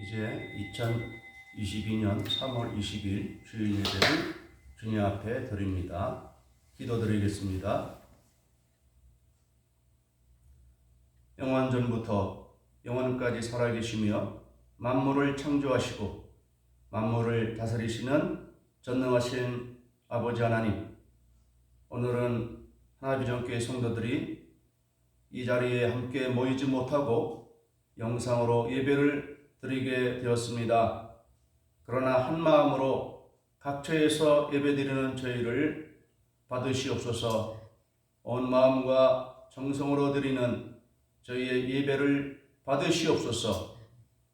이제 2022년 3월 20일 주일 예배를 주님 앞에 드립니다. 기도드리겠습니다. 영원전부터 영원까지 살아계시며 만물을 창조하시고 만물을 다스리시는 전능하신 아버지 하나님, 오늘은 하나비전교회 성도들이 이 자리에 함께 모이지 못하고 영상으로 예배를 드리게 되었습니다. 그러나 한 마음으로 각처에서 예배드리는 저희를 받으시옵소서. 온 마음과 정성으로 드리는 저희의 예배를 받으시옵소서.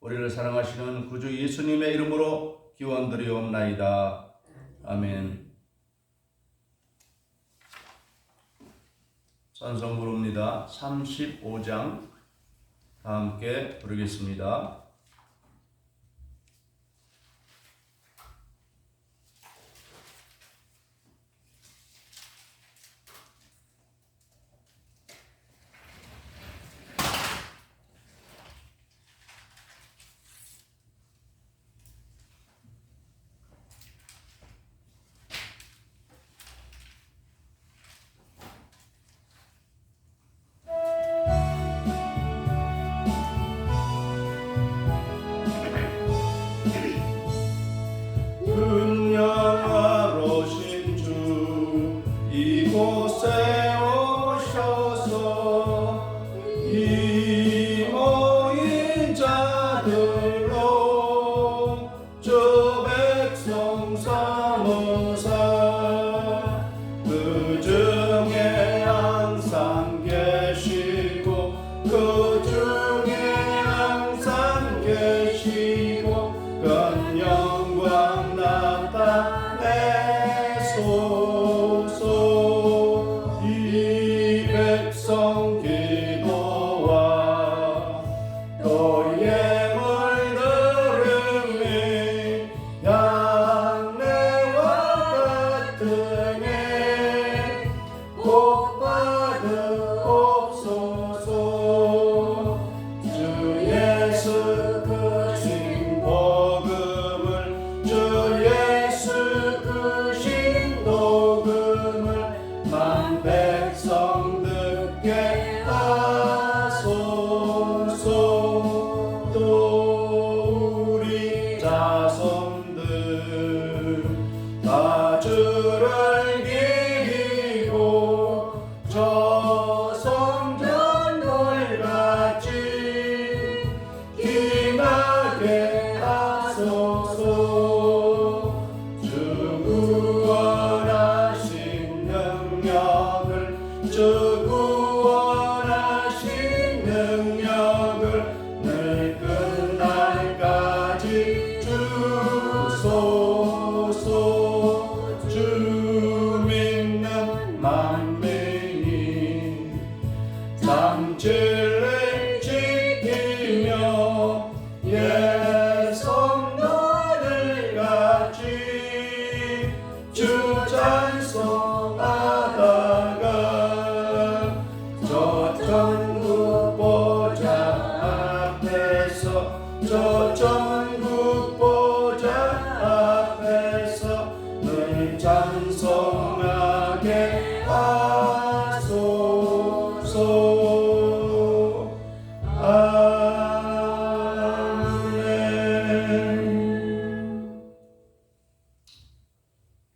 우리를 사랑하시는 구주 예수님의 이름으로 기원드리옵나이다. 아멘. 찬송 부릅니다. 35장 다 함께 부르겠습니다.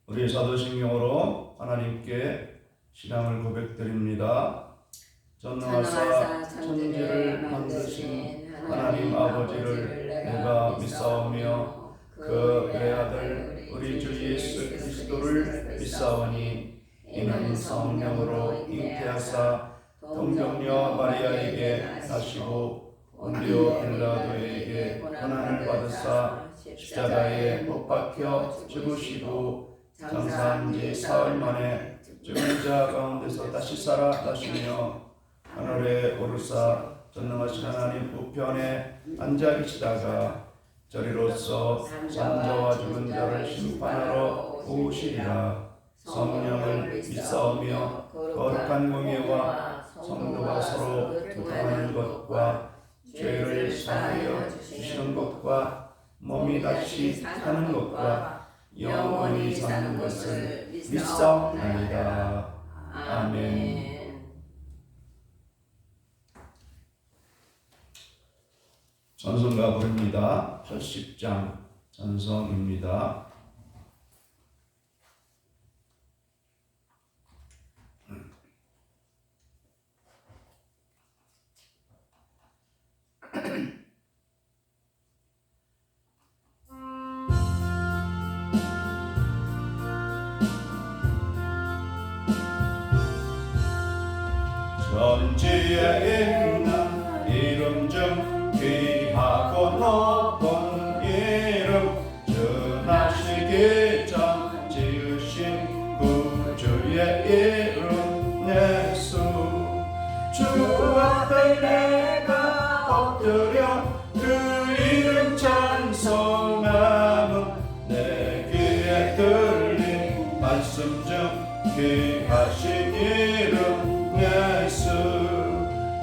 우리 사도신경으로 하나님께 신앙을 고백드립니다. 전능하사 천지를 만드신 하나님 아버지를 내가 믿사오며 그 외아들 우리 주 예수 그리스도를 믿사오니 이는 성령으로 잉태하사 동정녀 마리아에게 나시고 본디오 빌라도에게 고난을 받으사 십자가에 못 박혀 죽으시고 장사한 지 사흘 만에 죽은 자 가운데서 다시 살아나시며 하늘에 오르사 전능하신 하나님 우편에 앉아 계시다가 저리로서 산자와 죽은 자를 심판하러 오시리라. 성령을 믿사오며 거룩한 공예와 성도가 서로 교통하는 것과 죄를 사하여 주시는 것과 것과 몸이 다시 사는 것과 영원히 사는 것을 믿사옵나이다. 아멘. 전성가 부릅니다. 80장 전성입니다. 천지에 있는 이름 중 귀하고 높은 이름 전하시기 전 지으신 구주의 이름 예수 주 앞에 내가 엎드려 그 이름 찬송함은 내 귀에 들린 말씀 중 귀하신 이름 예수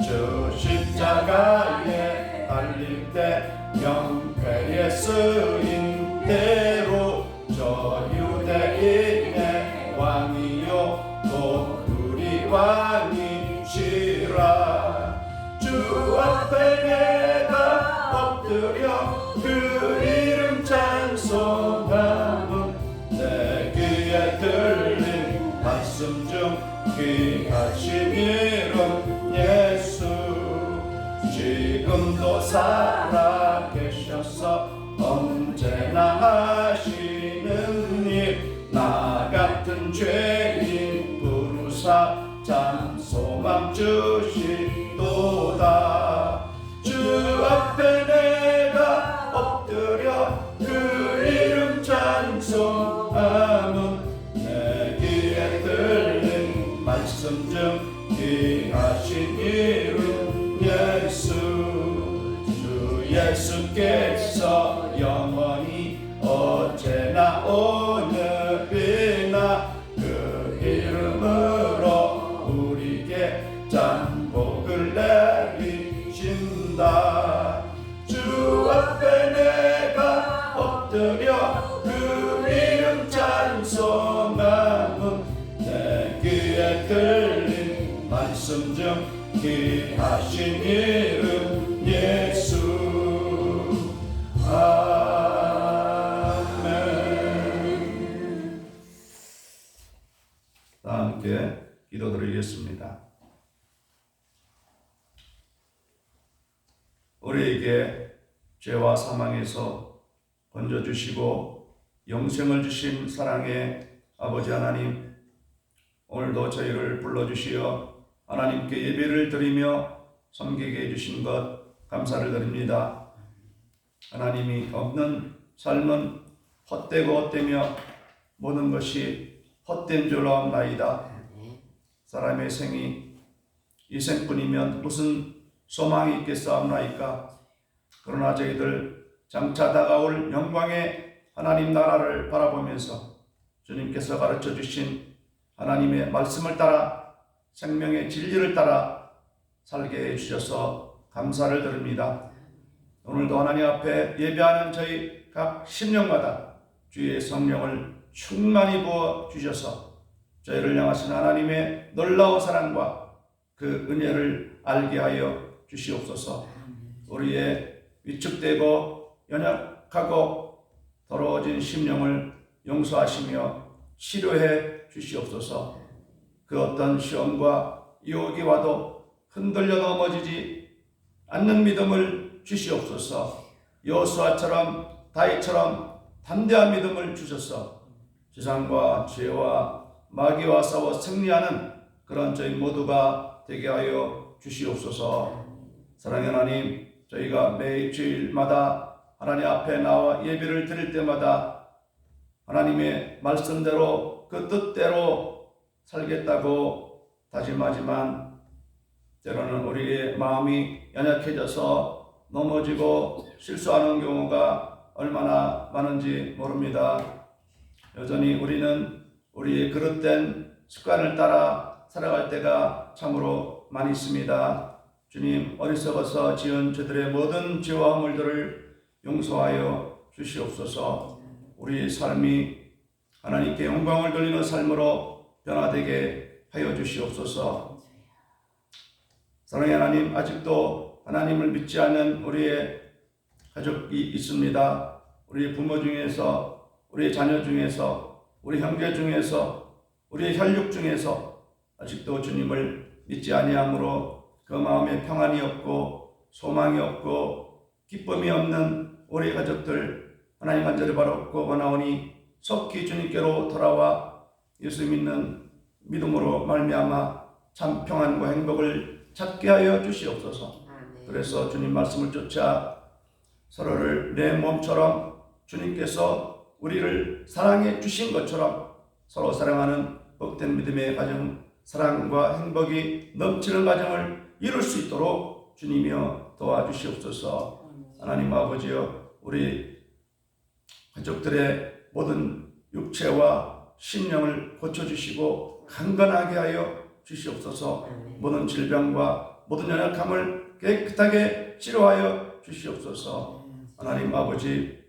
주 십자가에 달릴 때 명패에 쓰인 대로 저 유대인의 왕이요 또 우리 왕이시라 주 앞에 내가 엎드려 그 이름 찬송함은 내 귀에 들린 말씀 중 귀하신 이름 예수 지금도 살아계셔서 언제나 하시는 일 나 같은 죄인 부르사 참 소망 주시도다 주 앞에 내가 엎드려 그 이름 찬송함은 내 귀에 들린 말씀 중 귀하신 이름 예수 주 예수께서 영원히 어제나 오늘이나 그 이름으로 우리에게 짠복을 내리신다 주 앞에 내가 엎드려 그 이름 찬송함은 내 귀에 들린 말씀 중 귀하신 이름 예수 아멘. 다 함께 기도드리겠습니다. 우리에게 죄와 사망에서 건져주시고 영생을 주신 사랑의 아버지 하나님, 오늘도 저희를 불러주시어 하나님께 예배를 드리며 섬기게 해주신 것 감사를 드립니다. 하나님이 없는 삶은 헛되고 헛되며 모든 것이 헛된 줄 아옵나이다. 사람의 생이 이 생뿐이면 무슨 소망이 있겠사옵나이까. 그러나 저희들 장차 다가올 영광의 하나님 나라를 바라보면서 주님께서 가르쳐 주신 하나님의 말씀을 따라 생명의 진리를 따라 살게 해주셔서 감사를 드립니다. 오늘도 하나님 앞에 예배하는 저희 각 심령마다 주의 성령을 충만히 부어 주셔서 저희를 향하신 하나님의 놀라운 사랑과 그 은혜를 알게 하여 주시옵소서. 우리의 위축되고 연약하고 더러워진 심령을 용서하시며 치료해 주시옵소서. 그 어떤 시험과 유혹이 와도 흔들려 넘어지지 않는 믿음을 주시옵소서. 여호수아처럼 다윗처럼 담대한 믿음을 주셔서 세상과 죄와 마귀와 싸워 승리하는 그런 저희 모두가 되게 하여 주시옵소서. 사랑하는 하나님, 저희가 매 주일마다 하나님 앞에 나와 예배를 드릴 때마다 하나님의 말씀대로 그 뜻대로 살겠다고 다짐하지만 때로는 우리의 마음이 연약해져서 넘어지고 실수하는 경우가 얼마나 많은지 모릅니다. 여전히 우리는 우리의 그릇된 습관을 따라 살아갈 때가 참으로 많이 있습니다. 주님, 어리석어서 지은 저들의 모든 죄와 허물들을 용서하여 주시옵소서. 우리 삶이 하나님께 영광을 돌리는 삶으로 변화되게 하여 주시옵소서. 사랑의 하나님, 아직도 하나님을 믿지 않는 우리의 가족이 있습니다. 우리 부모 중에서, 우리 자녀 중에서, 우리 형제 중에서, 우리의 혈육 중에서 아직도 주님을 믿지 아니함으로 그 마음에 평안이 없고 소망이 없고 기쁨이 없는 우리 가족들, 하나님 간절히 바라옵고 원하오니 속히 주님께로 돌아와 예수 믿는 믿음으로 말미암아 참 평안과 행복을 찾게 하여 주시옵소서. 그래서 주님 말씀을 쫓아 서로를 내 몸처럼 주님께서 우리를 사랑해 주신 것처럼 서로 사랑하는 복된 믿음의 가정, 사랑과 행복이 넘치는 가정을 이룰 수 있도록 주님이여 도와주시옵소서. 하나님 아버지여, 우리 가족들의 모든 육체와 심령을 고쳐주시고 강건하게 하여 주시옵소서. 모든 질병과 모든 연약함을 깨끗하게 치료하여 주시옵소서. 하나님 아버지,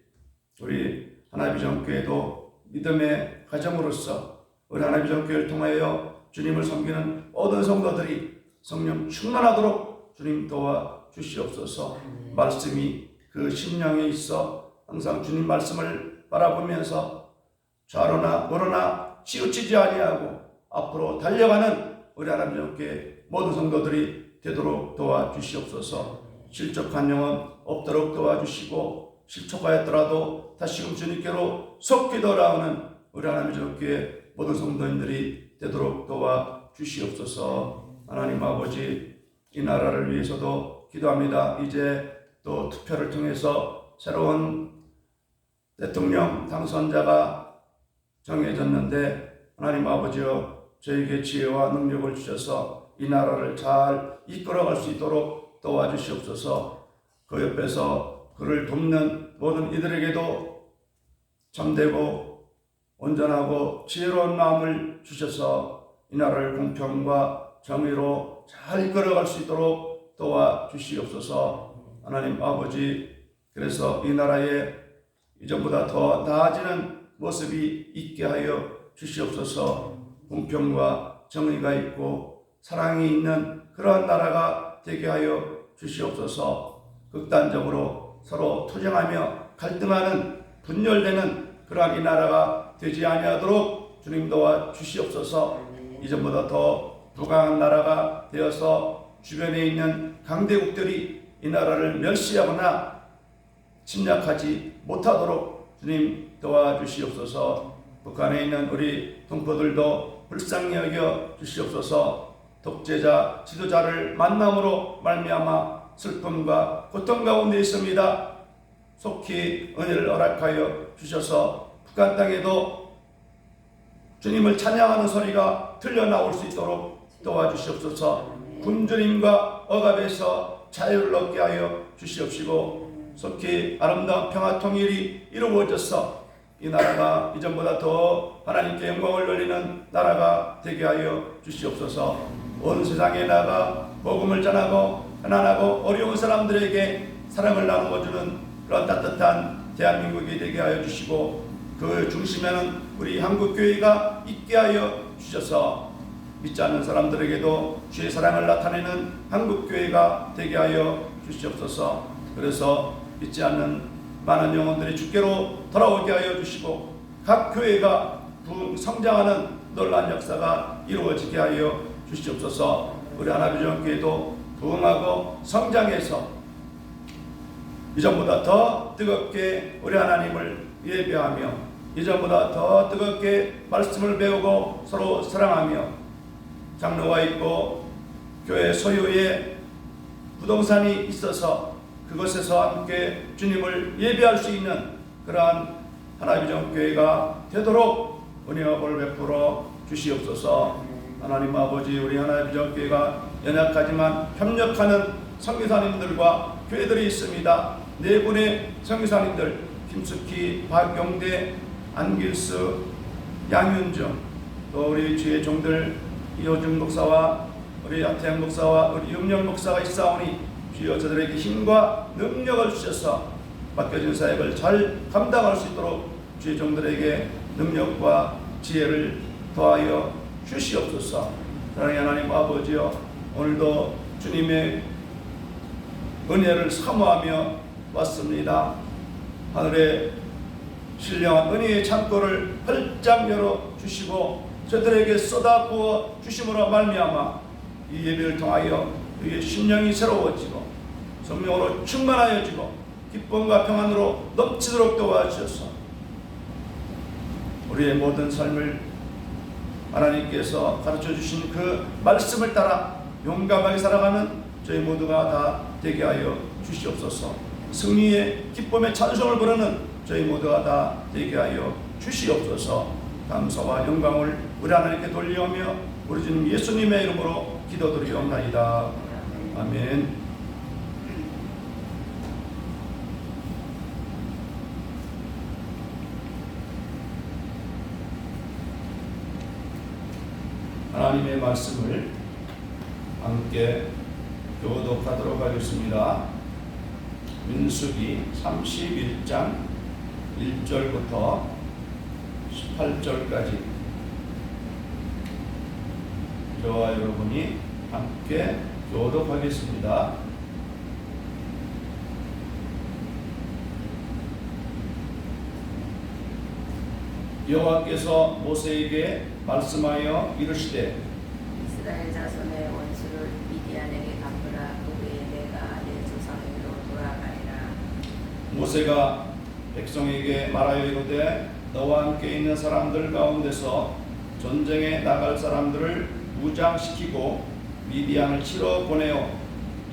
우리 하나님 비전교회도 믿음의 가정으로서 우리 하나님 비전교회를 통하여 주님을 섬기는 모든 성도들이 성령 충만하도록 주님 도와 주시옵소서. 말씀이 그 심령에 있어 항상 주님 말씀을 바라보면서 좌로나 우로나 치우치지 아니하고 앞으로 달려가는 우리 하나님 비전교회 모든 성도들이 되도록 도와주시옵소서. 실족한 영혼 없도록 도와주시고 실족하였더라도 다시금 주님께로 속히 돌아오는 우리 하나님 비전교회 모든 성도님들이 되도록 도와주시옵소서. 하나님 아버지, 이 나라를 위해서도 기도합니다. 이제 또 투표를 통해서 새로운 대통령 당선자가 정해졌는데 하나님 아버지여, 저에게 지혜와 능력을 주셔서 이 나라를 잘 이끌어갈 수 있도록 도와주시옵소서. 그 옆에서 그를 돕는 모든 이들에게도 참되고 온전하고 지혜로운 마음을 주셔서 이 나라를 공평과 정의로 잘 이끌어갈 수 있도록 도와주시옵소서. 하나님 아버지, 그래서 이 나라에 이전보다 더 나아지는 모습이 있게 하여 주시옵소서. 공평과 정의가 있고 사랑이 있는 그러한 나라가 되게 하여 주시옵소서. 극단적으로 서로 투쟁하며 갈등하는 분열되는 그러한 이 나라가 되지 아니하도록 주님 도와 주시옵소서. 이전보다 더 부강한 나라가 되어서 주변에 있는 강대국들이 이 나라를 멸시하거나 침략하지 못하도록 주님 도와주시옵소서. 북한에 있는 우리 동포들도 불쌍히 여겨 주시옵소서. 독재자, 지도자를 만남으로 말미암아 슬픔과 고통 가운데 있습니다. 속히 은혜를 허락하여 주셔서 북한 땅에도 주님을 찬양하는 소리가 들려나올 수 있도록 도와주시옵소서. 굶주림과 억압에서 자유를 얻게 하여 주시옵시고 속히 아름다운 평화 통일이 이루어져서 이 나라가 이전보다 더 하나님께 영광을 돌리는 나라가 되게 하여 주시옵소서. 온 세상에 나가 복음을 전하고 가난하고 어려운 사람들에게 사랑을 나누어주는 그런 따뜻한 대한민국이 되게 하여 주시고 그 중심에는 우리 한국교회가 있게 하여 주셔서 믿지 않는 사람들에게도 주의 사랑을 나타내는 한국교회가 되게 하여 주시옵소서. 그래서 믿지 않는 많은 영혼들이 주께로 돌아오게 하여 주시고 각 교회가 성장하는 놀라운 역사가 이루어지게 하여 주시옵소서. 우리 하나비전교회도 부흥하고 성장해서 이전보다 더 뜨겁게 우리 하나님을 예배하며 이전보다 더 뜨겁게 말씀을 배우고 서로 사랑하며 장로가 있고 교회 소유의 부동산이 있어서 그것에서 함께 주님을 예배할 수 있는 그러한 하나님의 교회가 되도록 은혜와 복을 베풀어 주시옵소서. 하나님 아버지, 우리 하나님의 교회가 연약하지만 협력하는 선교사님들과 교회들이 있습니다. 네 분의 선교사님들, 김숙희, 박용대, 안길수, 양윤중, 또 우리 주의 종들 이호중 목사와 우리 하태양 목사와 우리 윤영 목사가 있사오니 주여 저들에게 힘과 능력을 주셔서 맡겨진 사역을 잘 감당할 수 있도록 주의 종들에게 능력과 지혜를 더하여 주시옵소서. 사랑의 하나님 아버지여, 오늘도 주님의 은혜를 사모하며 왔습니다. 하늘의 신령한 은혜의 창고를 활짝 열어 주시고 저들에게 쏟아부어 주심으로 말미암아 이 예배를 통하여 우리의 심령이 새로워지고 성령으로 충만하여지고 기쁨과 평안으로 넘치도록 도와주셔서 우리의 모든 삶을 하나님께서 가르쳐 주신 그 말씀을 따라 용감하게 살아가는 저희 모두가 다 되게 하여 주시옵소서. 승리의 기쁨의 찬송을 부르는 저희 모두가 다 되게 하여 주시옵소서. 감사와 영광을 우리 하나님께 돌리오며 우리 주님 예수님의 이름으로 기도드리옵나이다. 아멘. 하나님의 말씀을 함께 교독하도록 하겠습니다. 민수기 31장 1절부터 18절까지 저와 여러분이 함께 교독하겠습니다. 여호와께서 모세에게 말씀하여 이르시되 이스라엘 자손의 원수를 미디안에게 갚으라. 그 후에 내가 내 조상에게로 돌아가리라. 모세가 백성에게 말하여 이르되 너와 함께 있는 사람들 가운데서 전쟁에 나갈 사람들을 무장시키고 미디안을 치러 보내어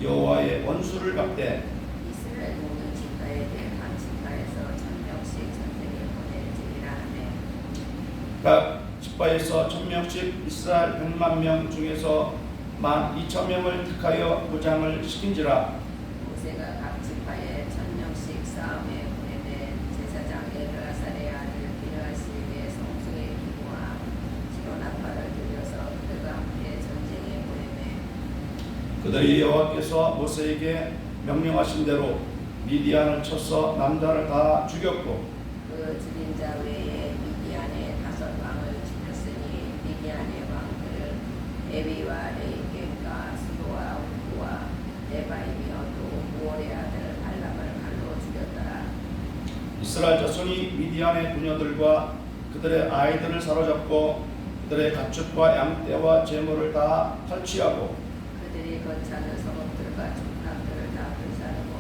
여호와의 원수를 갚되 이스라엘 모든 지파에 대해 각 지파에서 1000명씩 전쟁에 보낼지니라 하매 각 지파에서 1000명씩 이스라엘 100만 명 중에서 12,000명을 택하여 무장을 시킨지라. 모세가 각 지파에 1000명씩 싸움에 보내매 제사장 엘르아살의 아들 비느하스에게 성수의 기부와 기도나팔을 들여서 그들과 함께 전쟁에 보내매 그들이 여호와께서 모세에게 명령하신 대로 미디안을 쳐서 남자를 다 죽였고 그 죽인 자 외에 미디안의 5왕을 죽였으니 미디안의 왕들은 에비와 레이겜과 수도와 우와 네바임이어 또 우월의 아들 발람을 칼로 죽였더라. 이스라엘 자손이 미디안의 부녀들과 그들의 아이들을 사로잡고 그들의 가축과 양떼와 재물을 다 탈취하고 그들이 거처하는 성읍들과 중탕들을 다 불사르고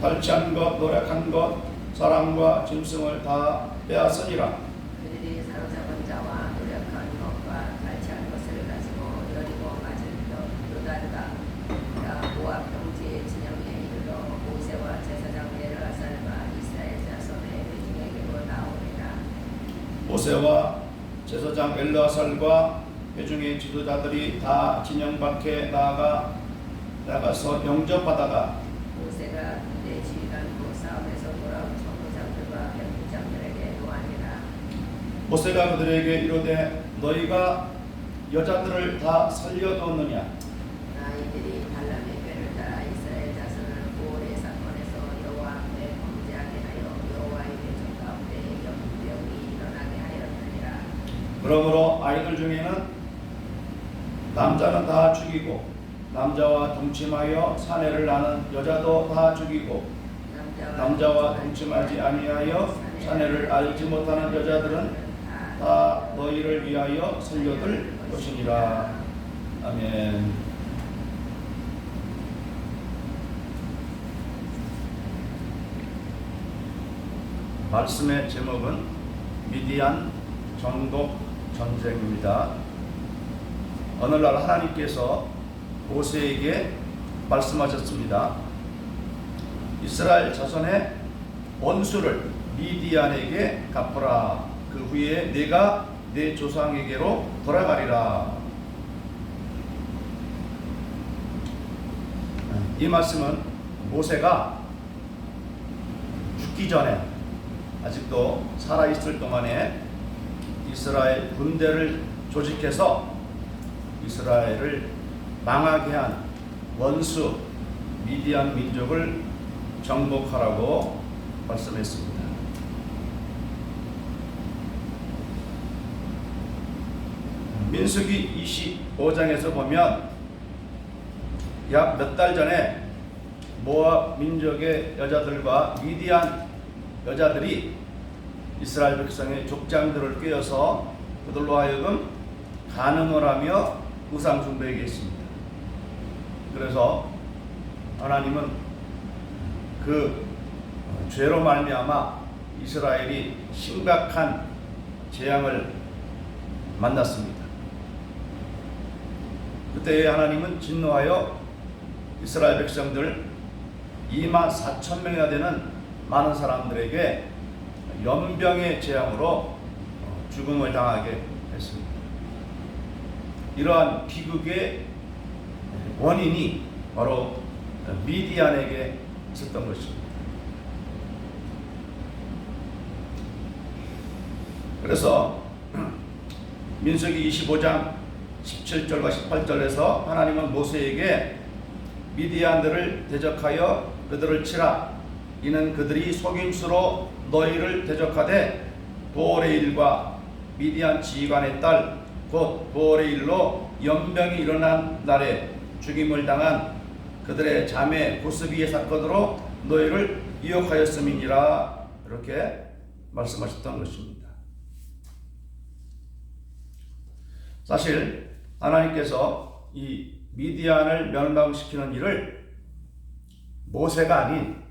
탈취한 것, 노력한 것, 사람과 짐승을 다 빼앗으니라. 그들이 사로잡은 자와 노력한 것과 탈취한 것을 가지고 여리고 맞은 요단과 모압 평지의 진영에 이르러 모세와 제사장 엘르아살과 이스라엘 자손의 회중에게로 나오니라. 모세와 제사장 엘르아살과 회중의 지도자들이 다 진영 밖에 나가서 영접하다가 모세가 군대 지휘관으로 싸움에서 돌아온 천부장들과 백부장들에게 노하니라. 모세가 그들에게 이르되 너희가 여자들을 다 살려두었느냐? 이들이 발람의 꾀를 따라 이스라엘 자손을 고올의 사건에서 여호와 앞에 범죄하게 하여 여호와의 백성 가운데 역병이 일어나게 하였느니라. 그러므로 아이들 중에는 남자는 다 죽이고 남자와 동침하여 사내를 낳는 여자도 다 죽이고 남자와 동침하지 아니하여 사내를 알지 못하는 여자들은 다 너희를 위하여 살려둘 것이니라. 아멘. 말씀의 제목은 미디안 정복 전쟁입니다. 어느 날 하나님께서 모세에게 말씀하셨습니다. 이스라엘 자손의 원수를 미디안에게 갚으라. 그 후에 내가 내 조상에게로 돌아가리라. 이 말씀은 모세가 죽기 전에 아직도 살아있을 동안에 이스라엘 군대를 조직해서 이스라엘을 망하게 한 원수 미디안 민족을 정복하라고 말씀했습니다. 민수기 25장에서 보면 약 몇 달 전에 모압 민족의 여자들과 미디안 여자들이 이스라엘 백성의 족장들을 꿰어서 그들로 하여금 간음을 하며 우상 숭배하게 했습니다. 그래서 하나님은 그 죄로 말미암아 이스라엘이 심각한 재앙을 만났습니다. 그때 하나님은 진노하여 이스라엘 백성들 24,000명이나 되는 많은 사람들에게 연병의 재앙으로 죽음을 당하게 했습니다. 이러한 비극의 원인이 바로 미디안에게 있었던 것입니다. 그래서 민수기 25장 17절과 18절에서 하나님은 모세에게 미디안들을 대적하여 그들을 치라. 이는 그들이 속임수로 너희를 대적하되 보올의 일과 미디안 지휘관의 딸 곧 보올의 일로 연병이 일어난 날에 죽임을 당한 그들의 자매 고스비의 사건으로 너희를 유혹하였음이니라. 이렇게 말씀하셨던 것입니다. 사실 하나님께서 이 미디안을 멸망시키는 일을 모세가 아닌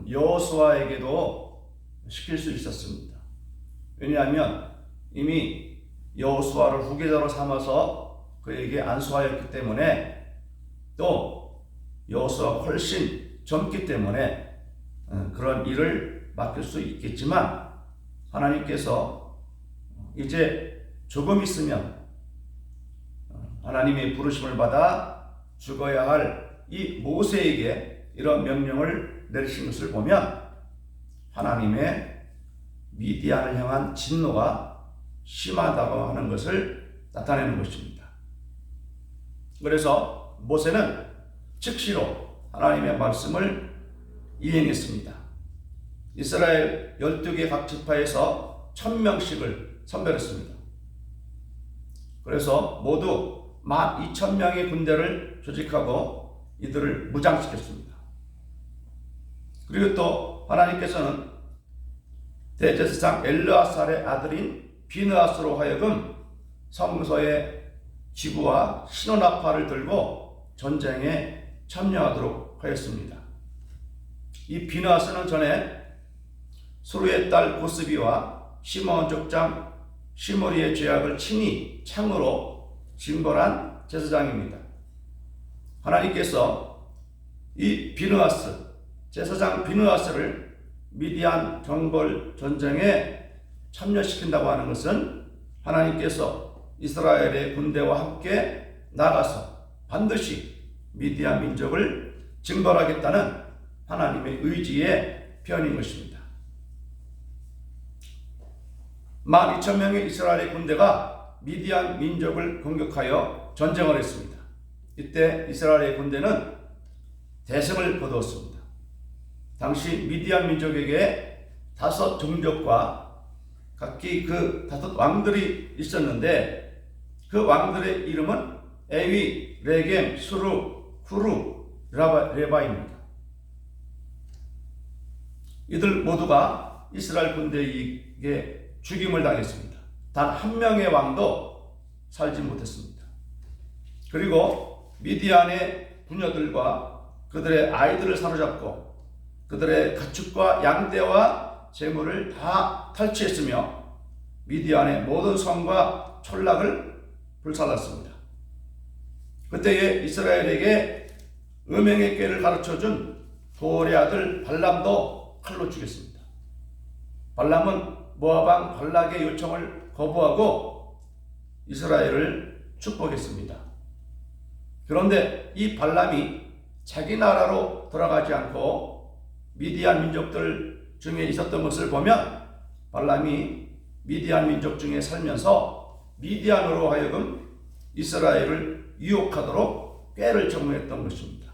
여호수아에게도 시킬 수 있었습니다. 왜냐하면 이미 여호수아를 후계자로 삼아서 그에게 안수하였기 때문에, 또 여호수아가 훨씬 젊기 때문에 그런 일을 맡길 수 있겠지만, 하나님께서 이제 조금 있으면 하나님의 부르심을 받아 죽어야 할 이 모세에게 이런 명령을 내리신 것을 보면 하나님의 미디안을 향한 진노가 심하다고 하는 것을 나타내는 것입니다. 그래서 모세는 즉시로 하나님의 말씀을 이행했습니다. 이스라엘 12개 각 지파에서 1000명씩을 선별했습니다. 그래서 모두 12,000명의 군대를 조직하고 이들을 무장시켰습니다. 그리고 또 하나님께서는 대제사장 엘르아살의 아들인 비느하스로 하여금 성소의 지구와 신원아파를 들고 전쟁에 참여하도록 하였습니다. 이 비느하스는 전에 수르의 딸 고스비와 시므온 족장 시므리의 죄악을 친히 창으로 징벌한 제사장입니다. 하나님께서 이 비느하스, 제사장 비느하스를 미디안 정벌 전쟁에 참여시킨다고 하는 것은 하나님께서 이스라엘의 군대와 함께 나가서 반드시 미디안 민족을 징벌하겠다는 하나님의 의지의 표현인 것입니다. 12,000명의 이스라엘의 군대가 미디안 민족을 공격하여 전쟁을 했습니다. 이때 이스라엘의 군대는 대승을 거두었습니다. 당시 미디안 민족에게 5 종족과 각기 그 5 왕들이 있었는데, 그 왕들의 이름은 에위, 레겜, 수루, 후루, 레바입니다. 이들 모두가 이스라엘 군대에게 죽임을 당했습니다. 단 한 명의 왕도 살지 못했습니다. 그리고 미디안의 부녀들과 그들의 아이들을 사로잡고 그들의 가축과 양떼와 재물을 다 탈취했으며 미디안의 모든 성과 촌락을 불살랐습니다. 그때에 이스라엘에게 음행의 꾀를 가르쳐준 보올의 아들 발람도 칼로 죽였습니다. 발람은 모압 왕 발락의 요청을 거부하고 이스라엘을 축복했습니다. 그런데 이 발람이 자기 나라로 돌아가지 않고 미디안 민족들 중에 있었던 것을 보면, 발람이 미디안 민족 중에 살면서 미디안으로 하여금 이스라엘을 유혹하도록 꾀를 정무했던 것입니다.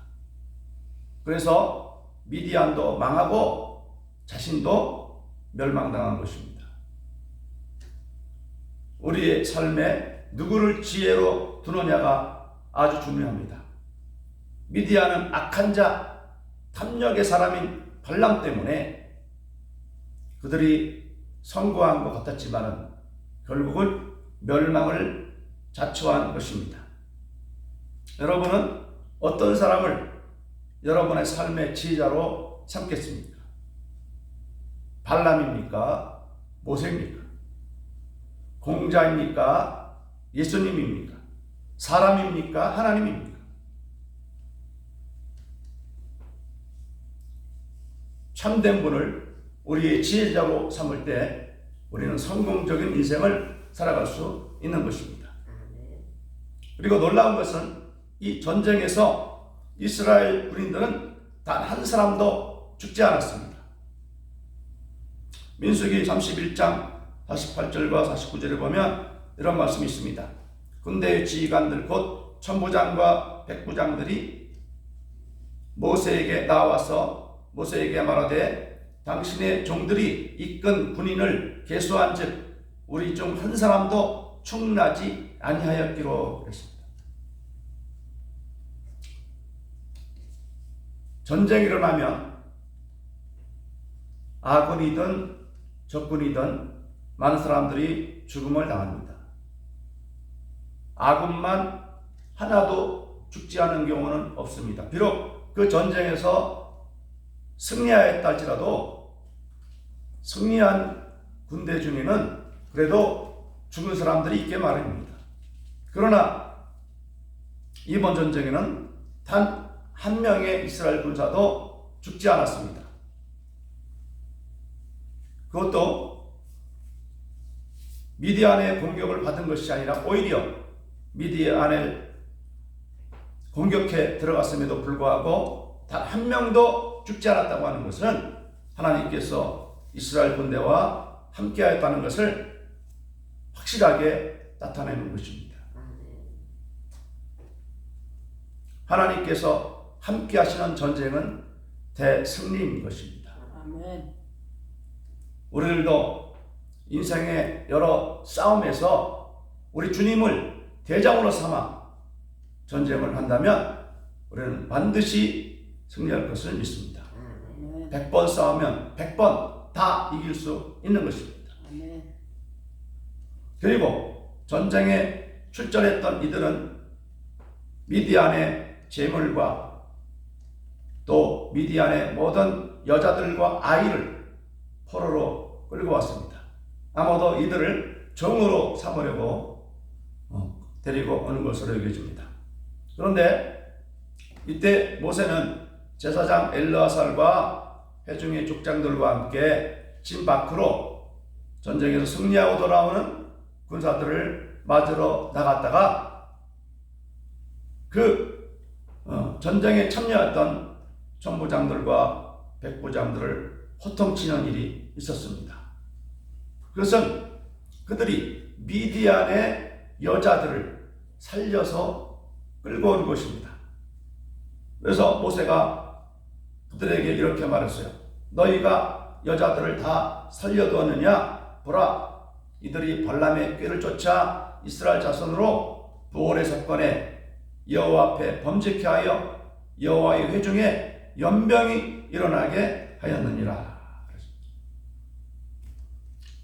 그래서 미디안도 망하고 자신도 멸망당한 것입니다. 우리의 삶에 누구를 지혜로 두느냐가 아주 중요합니다. 미디안은 악한 자, 탐욕의 사람인 발람 때문에 그들이 성공한 것 같았지만 결국은 멸망을 자초한 것입니다. 여러분은 어떤 사람을 여러분의 삶의 지혜자로 삼겠습니까? 발람입니까? 모세입니까? 공자입니까? 예수님입니까? 사람입니까? 하나님입니까? 참된 분을 우리의 지혜자로 삼을 때 우리는 성공적인 인생을 살아갈 수 있는 것입니다. 그리고 놀라운 것은 이 전쟁에서 이스라엘 군인들은 단 한 사람도 죽지 않았습니다. 민수기 31장 48절과 49절에 보면 이런 말씀이 있습니다. 군대의 지휘관들 곧 천부장과 백부장들이 모세에게 나와서 모세에게 말하되 당신의 종들이 이끈 군인을 계수한 즉 우리 중 한 사람도 충나지 아니하였기로 그랬습니다. 전쟁이 일어나면 아군이든 적군이든 많은 사람들이 죽음을 당합니다. 아군만 하나도 죽지 않은 경우는 없습니다. 비록 그 전쟁에서 승리하였다 할지라도 승리한 군대 중에는 그래도 죽은 사람들이 있게 마련입니다. 그러나 이번 전쟁에는 단 한 명의 이스라엘 군사도 죽지 않았습니다. 그것도 미디안의 공격을 받은 것이 아니라 오히려 미디안을 공격해 들어갔음에도 불구하고 단 한 명도 죽지 않았다고 하는 것은 하나님께서 이스라엘 군대와 함께하였다는 것을 확실하게 나타내는 것입니다. 하나님께서 함께 하시는 전쟁은 대승리인 것입니다. 아멘. 우리들도 인생의 여러 싸움에서 우리 주님을 대장으로 삼아 전쟁을 한다면 우리는 반드시 승리할 것을 믿습니다. 100번 싸우면 100번 다 이길 수 있는 것입니다. 아멘. 그리고 전쟁에 출전했던 이들은 미디안의 재물과 또 미디안의 모든 여자들과 아이를 포로로 끌고 왔습니다. 아마도 이들을 종으로 삼으려고 데리고 오는 것으로 여겨집니다. 그런데 이때 모세는 제사장 엘르아살과 회중의 족장들과 함께 진 밖으로 전쟁에서 승리하고 돌아오는 군사들을 맞으러 나갔다가 그 전쟁에 참여했던 천부장들과 백부장들을 호통치는 일이 있었습니다. 그것은 그들이 미디안의 여자들을 살려서 끌고 온 것입니다. 그래서 모세가 그들에게 이렇게 말했어요. 너희가 여자들을 다 살려두었느냐? 보라, 이들이 발람의 꾀를 쫓아 이스라엘 자손으로 부올의 사건에 여호와 앞에 범죄케 하여 여호와의 회중에 연병이 일어나게 하였느니라.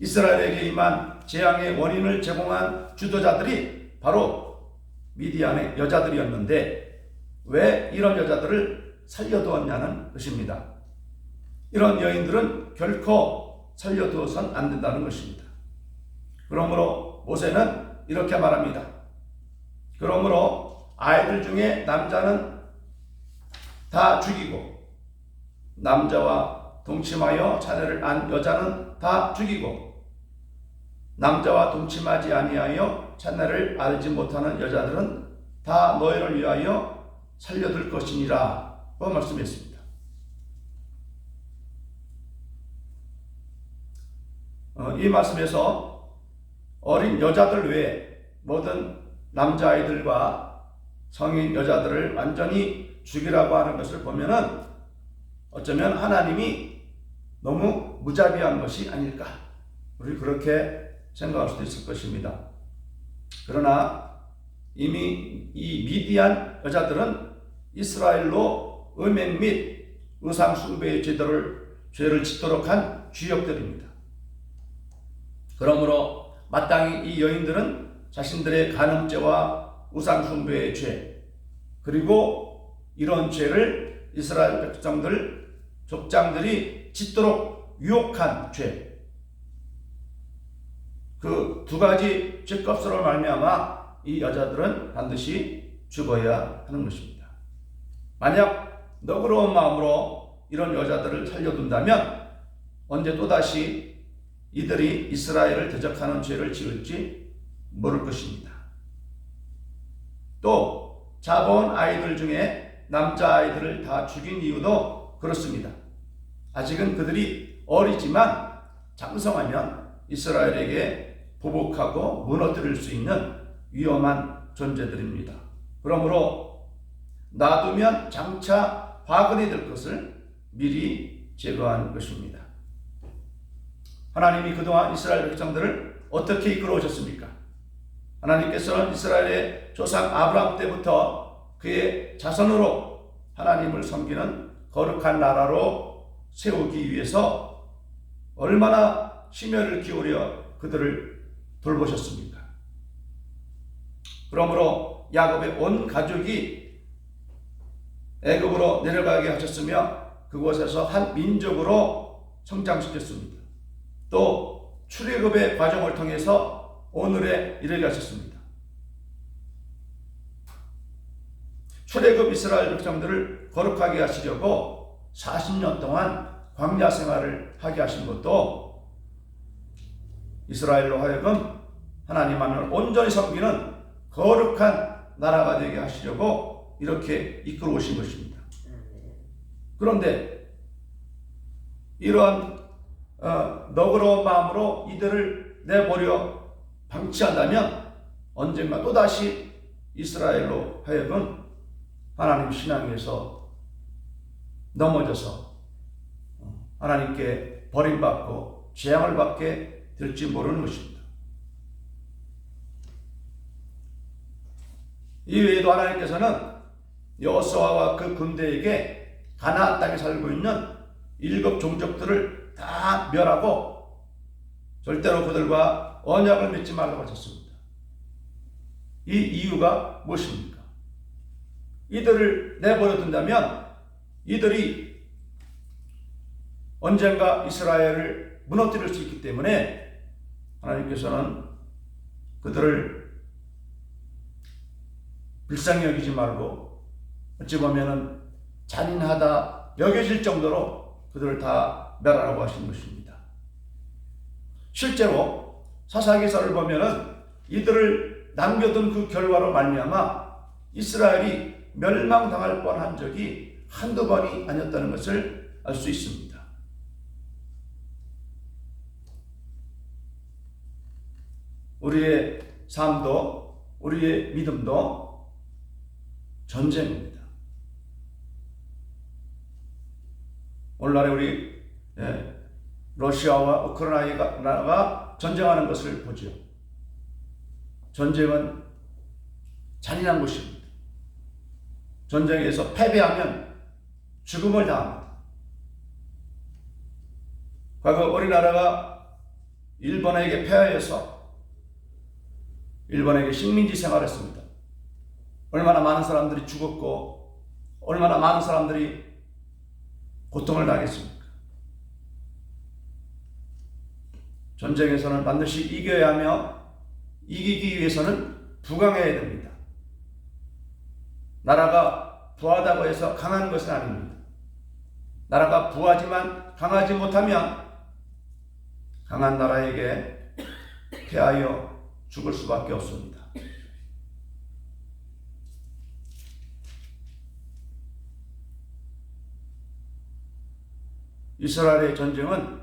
이스라엘에게 임한 재앙의 원인을 제공한 주도자들이 바로 미디안의 여자들이었는데 왜 이런 여자들을 살려두었냐는 것입니다. 이런 여인들은 결코 살려두어선 안 된다는 것입니다. 그러므로 모세는 이렇게 말합니다. 그러므로 아이들 중에 남자는 다 죽이고 남자와 동침하여 자녀를 안 여자는 다 죽이고 남자와 동침하지 아니하여 자녀를 알지 못하는 여자들은 다 너희를 위하여 살려둘 것이니라 고 말씀했습니다. 이 말씀에서 어린 여자들 외에 모든 남자아이들과 성인 여자들을 완전히 죽이라고 하는 것을 보면은 어쩌면 하나님이 너무 무자비한 것이 아닐까, 우리 그렇게 생각할 수도 있을 것입니다. 그러나 이미 이 미디안 여자들은 이스라엘로 음행 및 우상 숭배의 죄를 짓도록 한 주역들입니다. 그러므로 마땅히 이 여인들은 자신들의 간음죄와 우상 숭배의 죄, 그리고 이런 죄를 이스라엘 족장들이 짓도록 유혹한 죄, 그 두 가지 죄값으로 말미암아 이 여자들은 반드시 죽어야 하는 것입니다. 만약 너그러운 마음으로 이런 여자들을 살려둔다면 언제 또다시 이들이 이스라엘을 대적하는 죄를 지을지 모를 것입니다. 또 잡아온 아이들 중에 남자아이들을 다 죽인 이유도 그렇습니다. 아직은 그들이 어리지만 장성하면 이스라엘에게 보복하고 무너뜨릴 수 있는 위험한 존재들입니다. 그러므로 놔두면 장차 화근이 될 것을 미리 제거하는 것입니다. 하나님이 그동안 이스라엘 백성들을 어떻게 이끌어 오셨습니까? 하나님께서는 이스라엘의 조상 아브라함 때부터 그의 자손으로 하나님을 섬기는 거룩한 나라로 세우기 위해서 얼마나 심혈을 기울여 그들을 돌보셨습니까? 그러므로 야곱의 온 가족이 애굽으로 내려가게 하셨으며 그곳에서 한 민족으로 성장시켰습니다. 또 출애굽의 과정을 통해서 오늘에 이르게 하셨습니다. 출애굽 이스라엘 백성들을 거룩하게 하시려고 40년 동안 광야 생활을 하게 하신 것도 이스라엘로 하여금 하나님만을 온전히 섬기는 거룩한 나라가 되게 하시려고 이렇게 이끌어 오신 것입니다. 그런데 이러한 너그러운 마음으로 이들을 내버려 방치한다면 언젠가 또다시 이스라엘로 하여금 하나님 신앙에서 넘어져서 하나님께 버림받고 재앙을 받게 될지 모르는 것입니다. 이 외에도 하나님께서는 여호수아와 그 군대에게 가나안 땅에 살고 있는 7 종족들을 다 멸하고 절대로 그들과 언약을 맺지 말라고 하셨습니다. 이 이유가 무엇입니까? 이들을 내버려 둔다면 이들이 언젠가 이스라엘을 무너뜨릴 수 있기 때문에 하나님께서는 그들을 불쌍히 여기지 말고 어찌 보면은 잔인하다 여겨질 정도로 그들을 다 멸하라고 하신 것입니다. 실제로 사사기서를 보면은 이들을 남겨둔 그 결과로 말미암아 이스라엘이 멸망당할 뻔한 적이 한두 번이 아니었다는 것을 알 수 있습니다. 우리의 삶도 우리의 믿음도 전쟁입니다. 오늘날에 우리 러시아와 우크라이나가 전쟁하는 것을 보죠. 전쟁은 잔인한 것입니다. 전쟁에서 패배하면 죽음을 당합니다. 과거 우리나라가 일본에게 패하여서 일본에게 식민지 생활했습니다. 얼마나 많은 사람들이 죽었고 얼마나 많은 사람들이 고통을 당했습니까? 전쟁에서는 반드시 이겨야 하며 이기기 위해서는 부강해야 됩니다. 나라가 부하다고 해서 강한 것은 아닙니다. 나라가 부하지만 강하지 못하면 강한 나라에게 패하여 죽을 수밖에 없습니다. 이스라엘의 전쟁은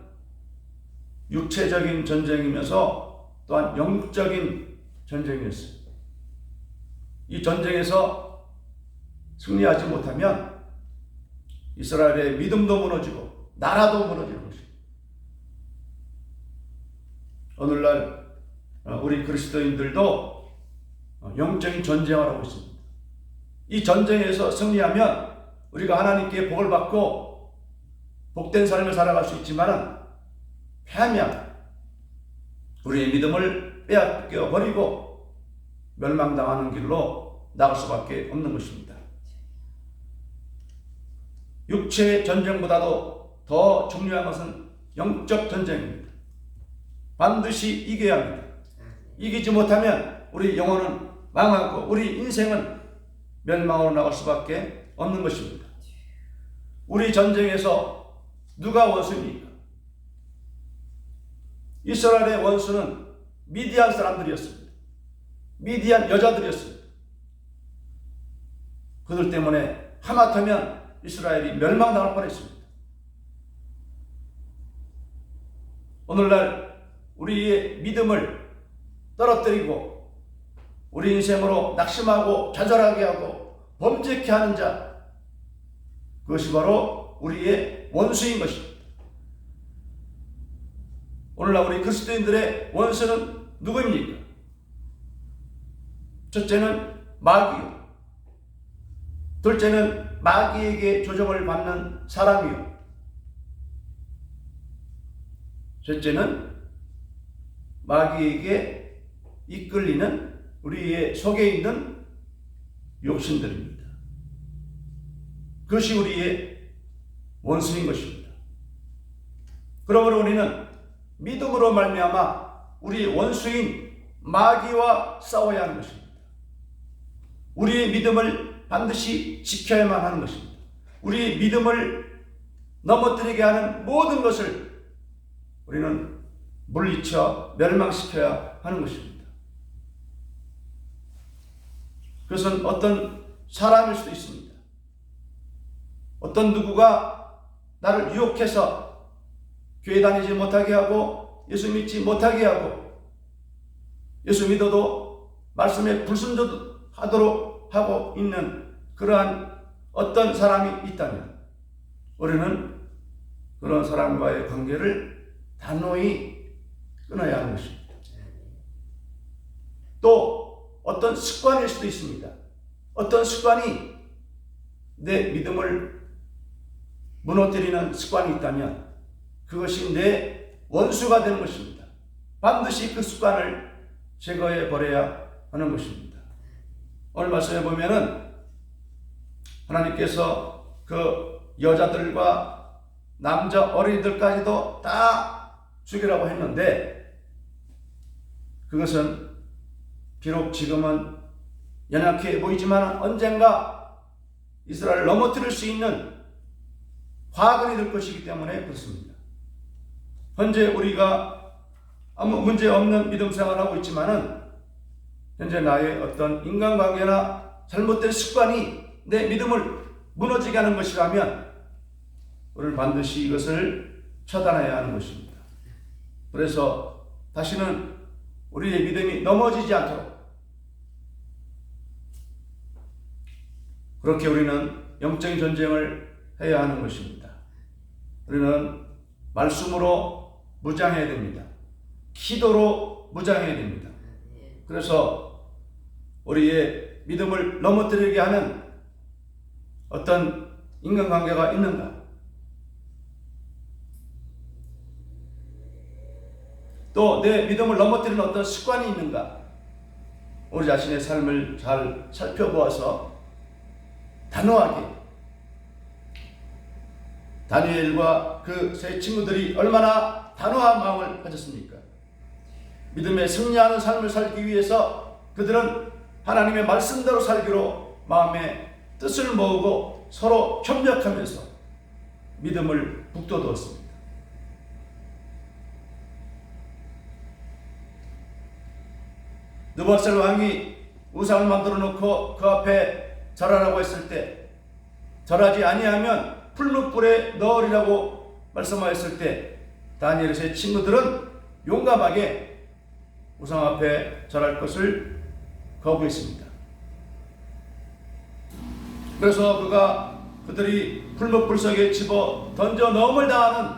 육체적인 전쟁이면서 또한 영적인 전쟁이었어요. 이 전쟁에서 승리하지 못하면 이스라엘의 믿음도 무너지고 나라도 무너지는 것입니다. 오늘날 우리 그리스도인들도 영적인 전쟁을 하고 있습니다. 이 전쟁에서 승리하면 우리가 하나님께 복을 받고 복된 삶을 살아갈 수 있지만 패하면 우리의 믿음을 빼앗겨 버리고 멸망당하는 길로 나갈 수밖에 없는 것입니다. 육체의 전쟁보다도 더 중요한 것은 영적 전쟁입니다. 반드시 이겨야 합니다. 이기지 못하면 우리 영혼은 망하고 우리 인생은 멸망으로 나갈 수밖에 없는 것입니다. 우리 전쟁에서 누가 원수입니까? 이스라엘의 원수는 미디안 사람들이었습니다. 미디안 여자들이었습니다. 그들 때문에 하마터면 이스라엘이 멸망당할 뻔했습니다. 오늘날 우리의 믿음을 떨어뜨리고 우리 인생으로 낙심하고 좌절하게 하고 범죄케 하는 자, 그것이 바로 우리의 원수인 것입니다. 오늘날 우리 그리스도인들의 원수는 누구입니까? 첫째는 마귀요. 둘째는 마귀에게 조종을 받는 사람이요. 셋째는 마귀에게 이끌리는 우리의 속에 있는 욕심들입니다. 그것이 우리의 원수인 것입니다. 그러므로 우리는 믿음으로 말미암아 우리 원수인 마귀와 싸워야 하는 것입니다. 우리의 믿음을 반드시 지켜야만 하는 것입니다. 우리의 믿음을 넘어뜨리게 하는 모든 것을 우리는 물리쳐 멸망시켜야 하는 것입니다. 그것은 어떤 사람일 수도 있습니다. 어떤 누구가 나를 유혹해서 교회 다니지 못하게 하고 예수 믿지 못하게 하고 예수 믿어도 말씀에 불순종하도록 하고 있는 그러한 어떤 사람이 있다면 우리는 그런 사람과의 관계를 단호히 끊어야 하는 것입니다. 또 어떤 습관일 수도 있습니다. 어떤 습관이 내 믿음을 무너뜨리는 습관이 있다면 그것이 내 원수가 되는 것입니다. 반드시 그 습관을 제거해 버려야 하는 것입니다. 오늘 말씀에 보면은 하나님께서 그 여자들과 남자 어린이들까지도 다 죽이라고 했는데 그것은 비록 지금은 연약해 보이지만 언젠가 이스라엘을 넘어뜨릴 수 있는 화근이 될 것이기 때문에 그렇습니다. 현재 우리가 아무 문제 없는 믿음 생활을 하고 있지만은 현재 나의 어떤 인간관계나 잘못된 습관이 내 믿음을 무너지게 하는 것이라면 우리는 반드시 이것을 처단해야 하는 것입니다. 그래서 다시는 우리의 믿음이 넘어지지 않도록 그렇게 우리는 영적인 전쟁을 해야 하는 것입니다. 우리는 말씀으로 무장해야 됩니다. 기도로 무장해야 됩니다. 그래서 우리의 믿음을 넘어뜨리게 하는 어떤 인간관계가 있는가? 또 내 믿음을 넘어뜨리는 어떤 습관이 있는가? 우리 자신의 삶을 잘 살펴보아서 단호하게 다니엘과 그 세 친구들이 얼마나 단호한 마음을 가졌습니까? 믿음에 승리하는 삶을 살기 위해서 그들은 하나님의 말씀대로 살기로 마음의 뜻을 모으고 서로 협력하면서 믿음을 북돋웠습니다. 느부갓네살 왕이 우상을 만들어 놓고 그 앞에 절하라고 했을 때 절하지 아니하면 풀무불에 넣으리라고 말씀하였을 때 다니엘의 세 친구들은 용감하게 우상 앞에 절할 것을 거부했습니다. 그래서 그가 그들이 불목불석에 집어 던져 넣음을 당하는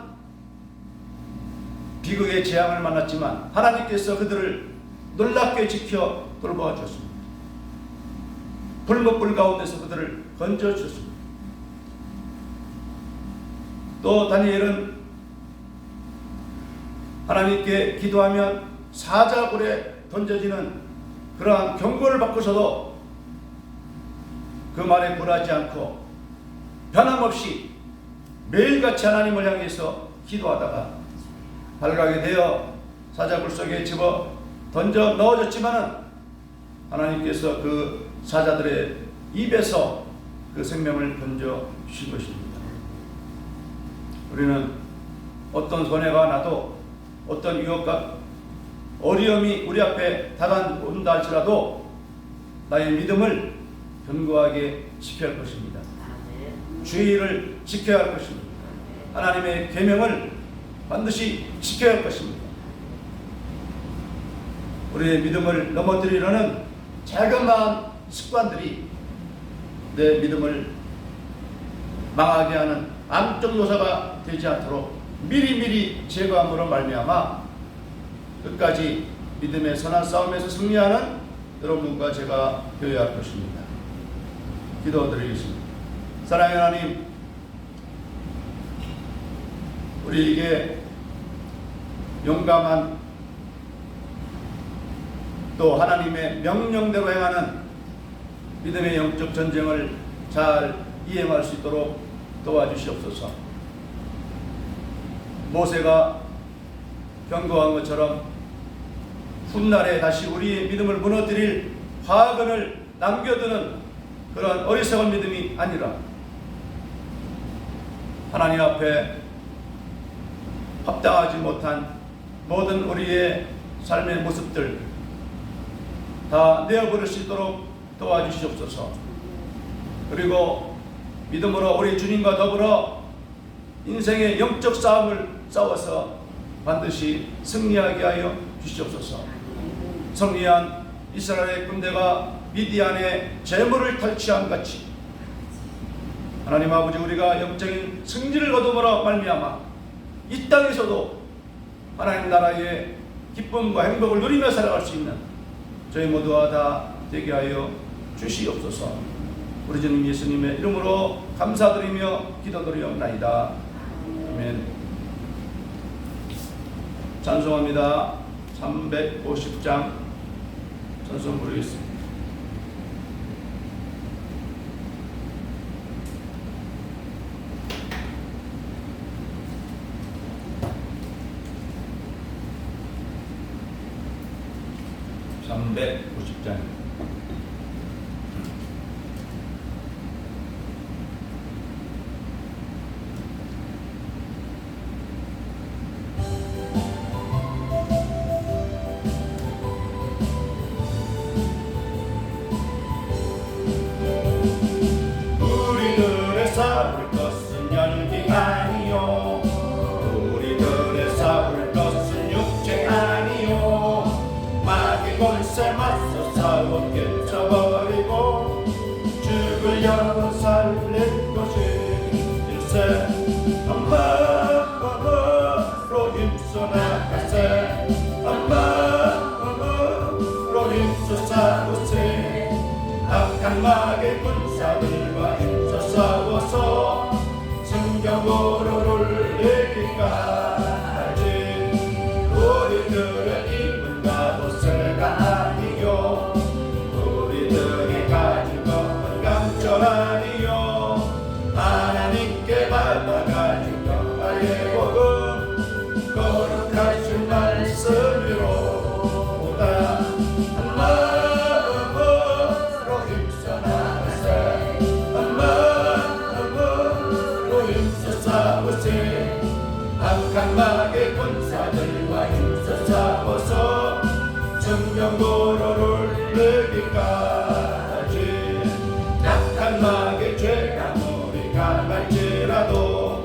비극의 재앙을 만났지만 하나님께서 그들을 놀랍게 지켜 돌보아 주셨습니다. 불목불 가운데서 그들을 건져 주셨습니다. 또 다니엘은 하나님께 기도하면 사자굴에 던져지는 그러한 경고를 받고서도 그 말에 굴하지 않고 변함없이 매일같이 하나님을 향해서 기도하다가 발각이 되어 사자굴 속에 집어 던져 넣어졌지만은 하나님께서 그 사자들의 입에서 그 생명을 건져 주신 것입니다. 우리는 어떤 손해가 나도 어떤 위협과 어려움이 우리 앞에 다가온다 할지라도 나의 믿음을 견고하게 지켜야 할 것입니다. 주의를 지켜야 할 것입니다. 하나님의 계명을 반드시 지켜야 할 것입니다. 우리의 믿음을 넘어뜨리려는 자그마한 습관들이 내 믿음을 망하게 하는 암적 요소가 되지 않도록 미리미리 제거함으로 말미암아 끝까지 믿음의 선한 싸움에서 승리하는 여러분과 제가 되어야 할 것입니다. 기도드리겠습니다. 사랑의 하나님, 우리에게 용감한 또 하나님의 명령대로 행하는 믿음의 영적 전쟁을 잘 이행할 수 있도록 도와주시옵소서. 모세가 경고한 것처럼 훗날에 다시 우리의 믿음을 무너뜨릴 화근을 남겨두는 그런 어리석은 믿음이 아니라 하나님 앞에 합당하지 못한 모든 우리의 삶의 모습들 다 내어버릴 수 있도록 도와주시옵소서. 그리고 믿음으로 우리 주님과 더불어 인생의 영적 싸움을 싸워서 반드시 승리하게 하여 주시옵소서. 승리한 이스라엘의 군대가 미디안의 재물을 탈취한 같이 하나님 아버지, 우리가 영적인 승리를 거두므로 말미암아 이 땅에서도 하나님 나라의 기쁨과 행복을 누리며 살아갈 수 있는 저희 모두가 다 되게 하여 주시옵소서. 우리 주님 예수님의 이름으로 감사드리며 기도드리옵나이다. 아멘. 찬송합니다. 350장 찬송 부르겠습니다. 우리들의 싸울 것은 연기 아니요, 우리들의 싸울 것은 육체 아니요. 마귀 권세 맞서 싸워 깨쳐버리고 죽을 영혼 살릴 것이 일세. 엄마로 힘써 나가세, 엄마로 힘써 싸우세. 악한 마귀 군사들과 힘써 싸워서 성경으로 이기까지. 우리들의 입은 값옷가 아니요, 우리들이 가진 것은 강철 아니요. 하나님께 받아가진 영화의 복음 거룩하신 말씀이로다. 한 마음으로 힘써 나가세, 한 마음으로 힘써 싸우세. 악한 마귀 군사들과 힘써 싸워서 정령도로를 이기까지. 악한 마귀 죄가 우리 강할지라도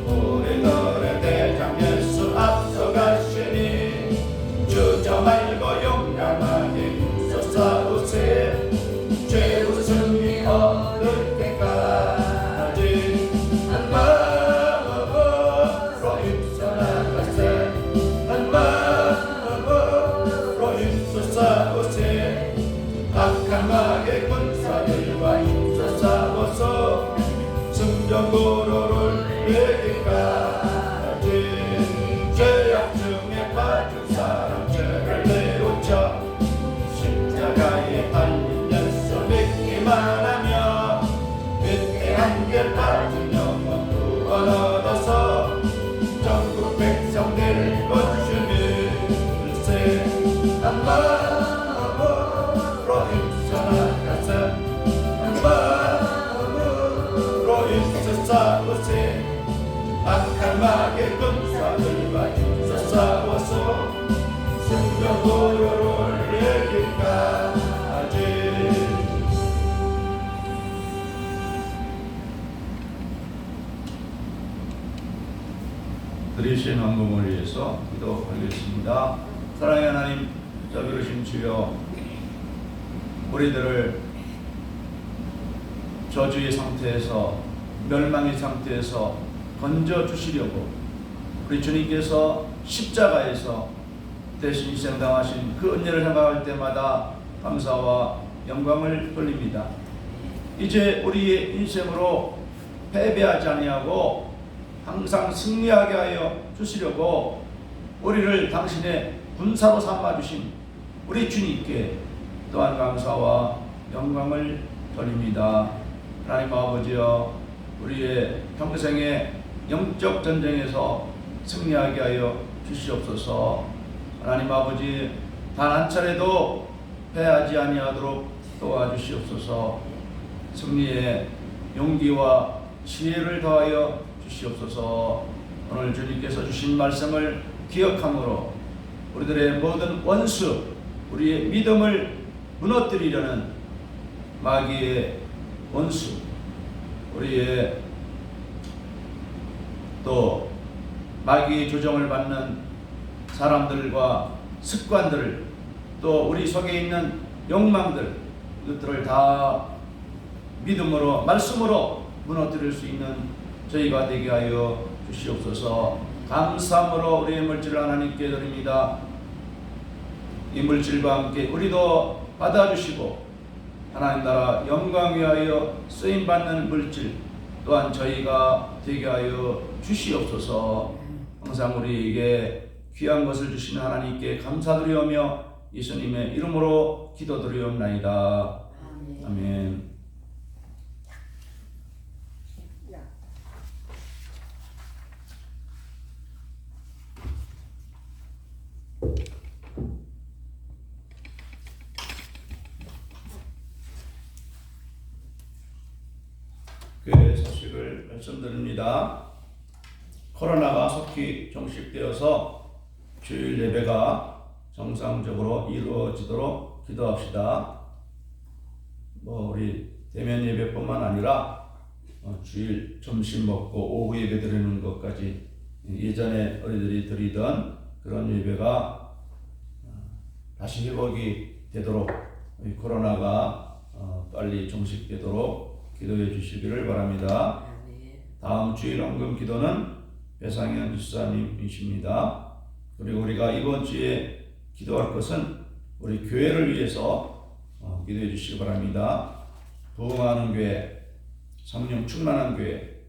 우리들의 대장 예수 앞서가시니 주저 말고 용감하게 힘써 싸우세. 죄로 승리 얻을 때까지. 주신 헌금을 위해서 기도하겠습니다. 사랑의 하나님, 자비로우신 주여, 우리들을 저주의 상태에서, 멸망의 상태에서 건져주시려고 우리 주님께서 십자가에서 대신 희생당하신 그 은혜를 생각할 때마다 감사와 영광을 돌립니다. 이제 우리의 인생으로 패배하지 아니하고 항상 승리하게 하여 주시려고 우리를 당신의 군사로 삼아주신 우리 주님께 또한 감사와 영광을 돌립니다. 하나님 아버지여, 우리의 평생의 영적 전쟁에서 승리하게 하여 주시옵소서. 하나님 아버지, 단 한 차례도 패하지 아니하도록 도와주시옵소서. 승리의 용기와 지혜를 더하여 주시옵소서. 오늘 주님께서 주신 말씀을 기억함으로 우리들의 모든 원수, 우리의 믿음을 무너뜨리려는 마귀의 원수, 우리의 또 마귀의 조정을 받는 사람들과 습관들을, 또 우리 속에 있는 욕망들, 이것들을 다 믿음으로, 말씀으로 무너뜨릴 수 있는 저희가 되게 하여 주시옵소서. 감사함으로 우리의 물질을 하나님께 드립니다. 이 물질과 함께 우리도 받아주시고 하나님 나라 영광 위하여 쓰임받는 물질 또한 저희가 되게 하여 주시옵소서. 항상 우리에게 귀한 것을 주시는 하나님께 감사드리오며 예수님의 이름으로 기도드리옵나이다. 아멘. 교회 소식을 말씀드립니다. 코로나가 속히 종식되어서 주일 예배가 정상적으로 이루어지도록 기도합시다. 우리 대면 예배뿐만 아니라 주일 점심 먹고 오후 예배 드리는 것까지 예전에 우리들이 드리던 그런 예배가 다시 회복이 되도록 코로나가 빨리 종식되도록 기도해 주시기를 바랍니다. 다음 주일 헌금 기도는 배상현 집사님이십니다. 그리고 우리가 이번 주에 기도할 것은 우리 교회를 위해서 기도해 주시기 바랍니다. 부흥하는 교회, 성령 충만한 교회,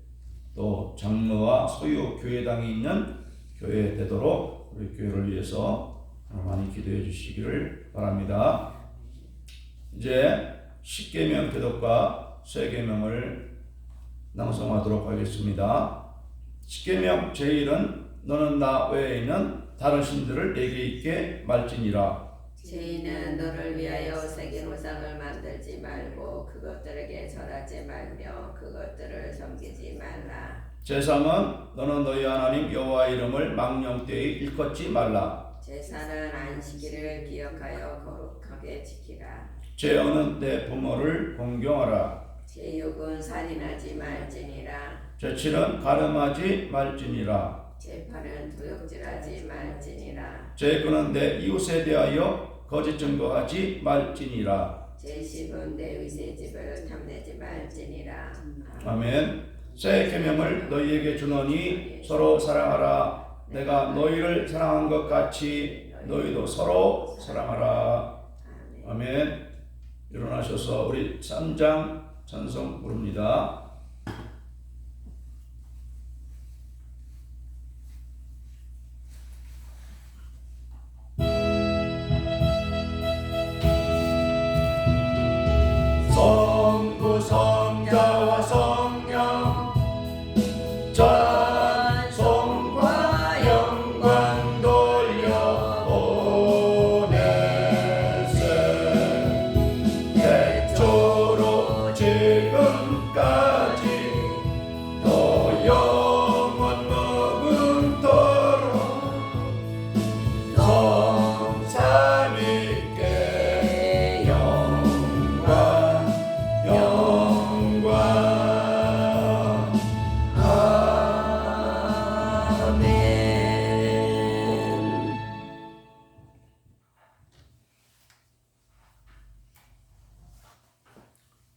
또 장로와 소유 교회당이 있는 교회 되도록 우리 교회를 위해서 많이 기도해 주시기를 바랍니다. 이제 십계명 교독과 쇠계명을 낭송하도록 하겠습니다. 십계명 제1은 너는 나 외에 있는 다른 신들을 내게 있게 말지니라. 제2는 너를 위하여 새긴 우상을 만들지 말고 그것들에게 절하지 말며 그것들을 섬기지 말라. 제3은 너는 너희 하나님 여호와의 이름을 망령 때에 일컫지 말라. 제4는 안식일을 기억하여 거룩하게 지키라. 제5는 내 부모를 공경하라. 제6은 살인하지 말지니라. 제7은 가늠하지 말지니라. 제8은 도둑질하지 말지니라. 제9는 내 이웃에 대하여 거짓 증거하지 말지니라. 제10은 내 위세 집을 탐내지 말지니라. 아멘. 새 계명을 너희에게 주노니 서로 사랑하라. 내가 너희를 사랑한 것 같이 너희도 서로 사랑하라. 아멘. 일어나셔서 우리 3장 찬송 부릅니다. 성부 성자와 성령 찬송과 영광 돌려보내세 태초로 지금까지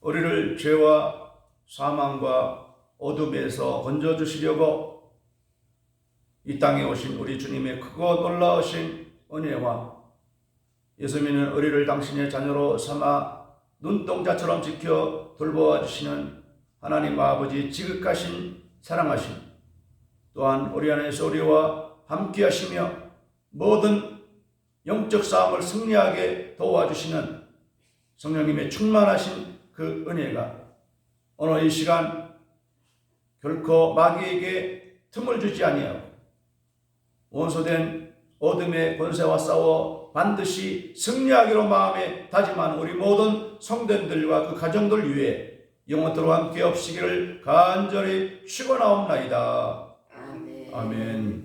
우리를 죄와 사망과 어둠에서 건져주시려고 이 땅에 오신 우리 주님의 크고 놀라우신 은혜와 예수 믿는 우리를 당신의 자녀로 삼아 눈동자처럼 지켜 돌보아 주시는 하나님 아버지 지극하신 사랑하심, 또한 우리 안에서 우리와 함께 하시며 모든 영적 싸움을 승리하게 도와주시는 성령님의 충만하신 그 은혜가 오늘 이 시간 결코 마귀에게 틈을 주지 아니하고 원소된 어둠의 권세와 싸워 반드시 승리하기로 마음에 다짐한 우리 모든 성도들과 그 가정들 위해 영원토록 함께 없으기를 간절히 축원하옵나이다. 아멘. 아멘.